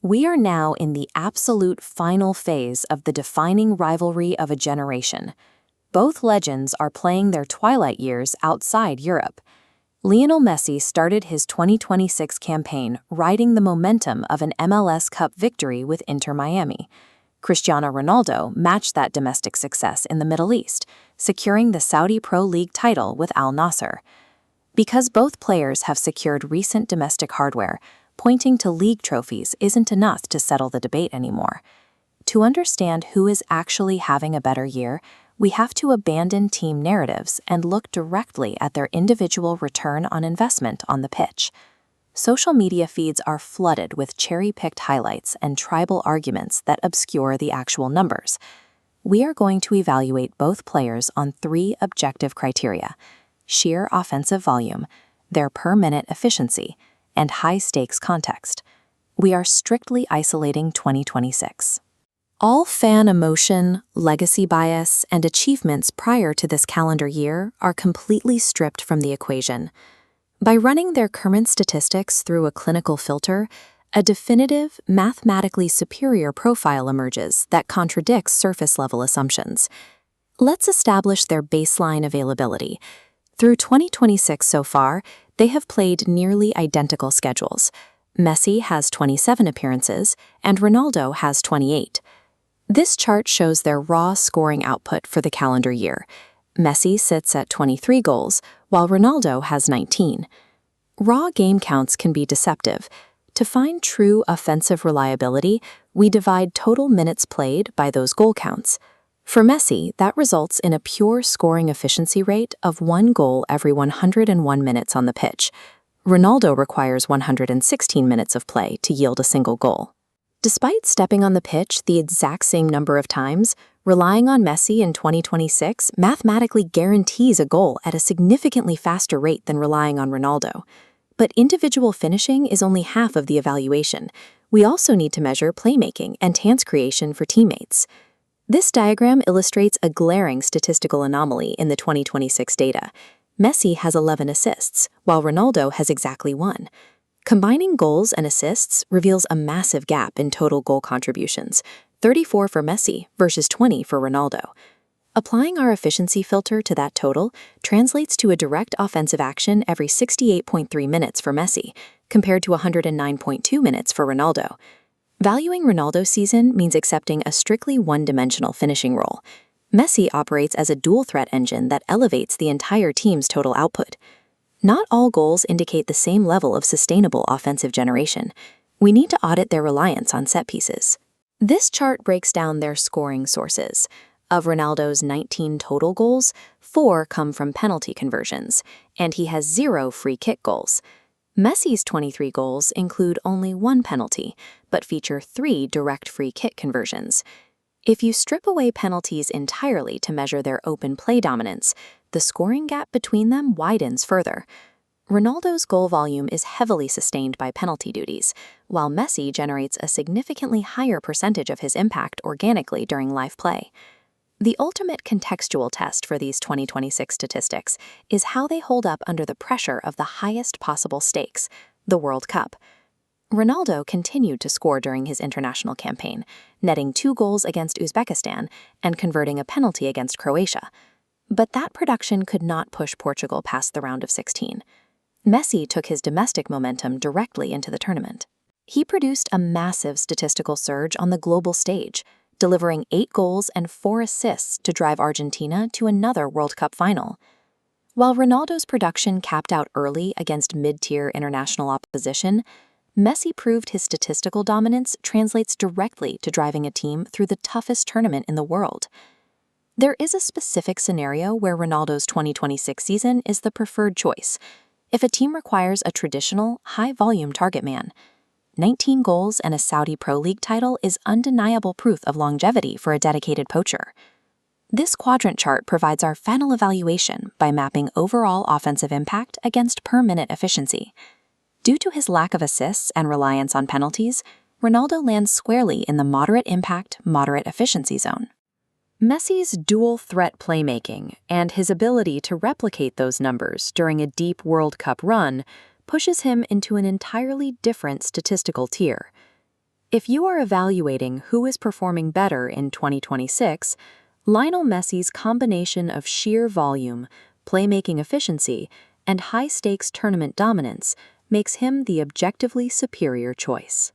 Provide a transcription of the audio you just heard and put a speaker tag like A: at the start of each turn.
A: We are now in the absolute final phase of the defining rivalry of a generation. Both legends are playing their twilight years outside Europe. Lionel Messi started his 2026 campaign riding the momentum of an MLS Cup victory with Inter Miami. Cristiano Ronaldo matched that domestic success in the Middle East, securing the Saudi Pro League title with Al Nassr. Because both players have secured recent domestic hardware, pointing to league trophies isn't enough to settle the debate anymore. To understand who is actually having a better year, we have to abandon team narratives and look directly at their individual return on investment on the pitch. Social media feeds are flooded with cherry-picked highlights and tribal arguments that obscure the actual numbers. We are going to evaluate both players on 3 objective criteria: sheer offensive volume, their per-minute efficiency, and high-stakes context. We are strictly isolating 2026. All fan emotion, legacy bias, and achievements prior to this calendar year are completely stripped from the equation. By running their current statistics through a clinical filter, a definitive, mathematically superior profile emerges that contradicts surface-level assumptions. Let's establish their baseline availability. Through 2026 so far, they have played nearly identical schedules. Messi has 27 appearances, and Ronaldo has 28. This chart shows their raw scoring output for the calendar year. Messi sits at 23 goals, while Ronaldo has 19. Raw game counts can be deceptive. To find true offensive reliability, we divide total minutes played by those goal counts. For Messi, that results in a pure scoring efficiency rate of 1 goal every 101 minutes on the pitch. Ronaldo requires 116 minutes of play to yield a single goal. Despite stepping on the pitch the exact same number of times, relying on Messi in 2026 mathematically guarantees a goal at a significantly faster rate than relying on Ronaldo. But individual finishing is only half of the evaluation. We also need to measure playmaking and chance creation for teammates. This diagram illustrates a glaring statistical anomaly in the 2026 data. Messi has 11 assists, while Ronaldo has exactly 1. Combining goals and assists reveals a massive gap in total goal contributions, 34 for Messi versus 20 for Ronaldo. Applying our efficiency filter to that total translates to a direct offensive action every 68.3 minutes for Messi, compared to 109.2 minutes for Ronaldo. Valuing Ronaldo's season means accepting a strictly one-dimensional finishing role. Messi operates as a dual-threat engine that elevates the entire team's total output. Not all goals indicate the same level of sustainable offensive generation. We need to audit their reliance on set pieces. This chart breaks down their scoring sources. Of Ronaldo's 19 total goals, 4 come from penalty conversions, and he has 0 free kick goals. Messi's 23 goals include only 1 penalty, but feature 3 direct free kick conversions. If you strip away penalties entirely to measure their open play dominance, the scoring gap between them widens further. Ronaldo's goal volume is heavily sustained by penalty duties, while Messi generates a significantly higher percentage of his impact organically during live play. The ultimate contextual test for these 2026 statistics is how they hold up under the pressure of the highest possible stakes, the World Cup. Ronaldo continued to score during his international campaign, netting 2 goals against Uzbekistan and converting a penalty against Croatia. But that production could not push Portugal past the round of 16. Messi took his domestic momentum directly into the tournament. He produced a massive statistical surge on the global stage, delivering 8 goals and 4 assists to drive Argentina to another World Cup final. While Ronaldo's production capped out early against mid-tier international opposition, Messi proved his statistical dominance translates directly to driving a team through the toughest tournament in the world. There is a specific scenario where Ronaldo's 2026 season is the preferred choice, if a team requires a traditional, high-volume target man. 19 goals and a Saudi Pro League title is undeniable proof of longevity for a dedicated poacher. This quadrant chart provides our final evaluation by mapping overall offensive impact against per-minute efficiency. Due to his lack of assists and reliance on penalties, Ronaldo lands squarely in the moderate impact, moderate efficiency zone. Messi's dual-threat playmaking and his ability to replicate those numbers during a deep World Cup run pushes him into an entirely different statistical tier. If you are evaluating who is performing better in 2026, Lionel Messi's combination of sheer volume, playmaking efficiency, and high-stakes tournament dominance makes him the objectively superior choice.